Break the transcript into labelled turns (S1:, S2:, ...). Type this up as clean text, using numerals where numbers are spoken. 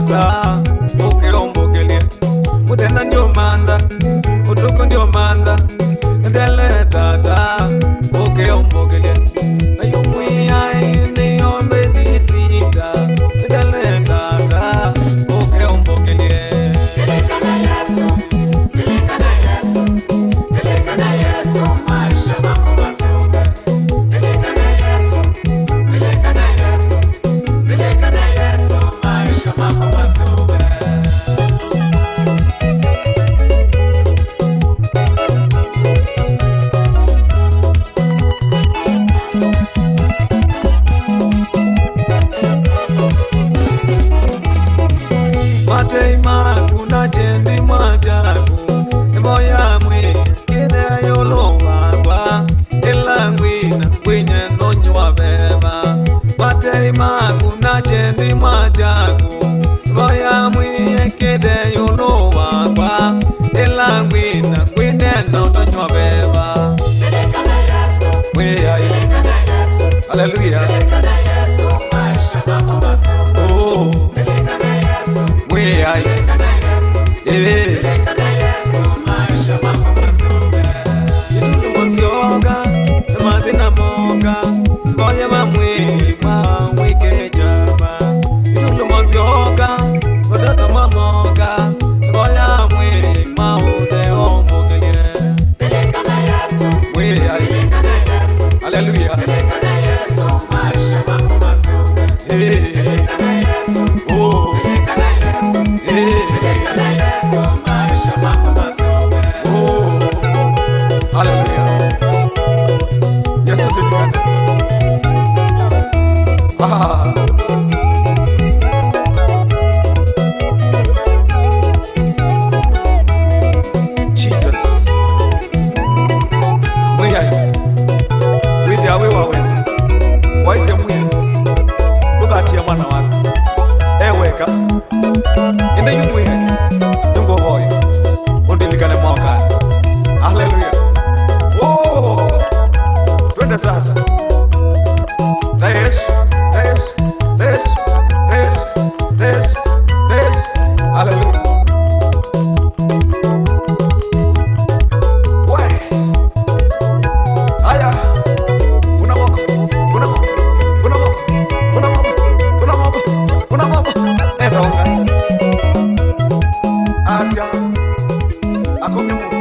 S1: tata ukiombogelia utenda ndio manza utuko ndio manza ndele tata ukiombogelia na yumwia ni ombe disita ndele tata ukiombogelia
S2: Pelekana Yesu, pelekana Yesu, pelekana Yesu, maisha mako mazuri. Pelekana Yesu, pelekana Yesu, pelekana Yesu, maisha mako mazuri.
S1: Mateima kuna jendi mwajabu moya mwe kide yolo wagwa elangwina kwenye nonywa beba. Mateima kuna jendi mwajabu moya mwe kide yolo wagwa elangwina kwenye nonywa beba.
S2: Pelekana Yesu, pelekana Yesu,
S1: Hallelujah.
S2: pelekana Yesu, maisha mako mazuri.
S1: Oh,
S2: Pelekana Yesu,
S1: we are
S2: pelekana Yesu, pelekana Yesu, maisha mako mazuri.
S1: Mosioga, madina moga, boya mamwe, mawike jaba. Itulu mosioga, watoto mamoga, boya mwe, maude ombogelie.
S2: Pelekana Yesu,
S1: We are,
S2: pelekana Yesu,
S1: hallelujah.
S2: pelekana Yesu, maisha mako mazuri.
S1: Hey,
S2: Pelekana Yesu,
S1: oh,
S2: pelekana Yesu,
S1: hey,
S2: pelekana Yesu, maisha mako mazuri.
S1: oh, hallelujah. Yes, it is. Ah. Jesus. We are with the way we went. Why is it look at your man now. Wake up. In the young way. Don't go boy. Until you can walk out. Hallelujah. Oh, twende sasa. Yesu, Yesu, Yesu, Yesu, Yesu, Yesu. Hallelujah. We. Aya. Kuna moko. Kuna moko. Kuna moko. Kuna moko. Kuna moko. Kuna moko. Tonga. Asia. Akonge moko.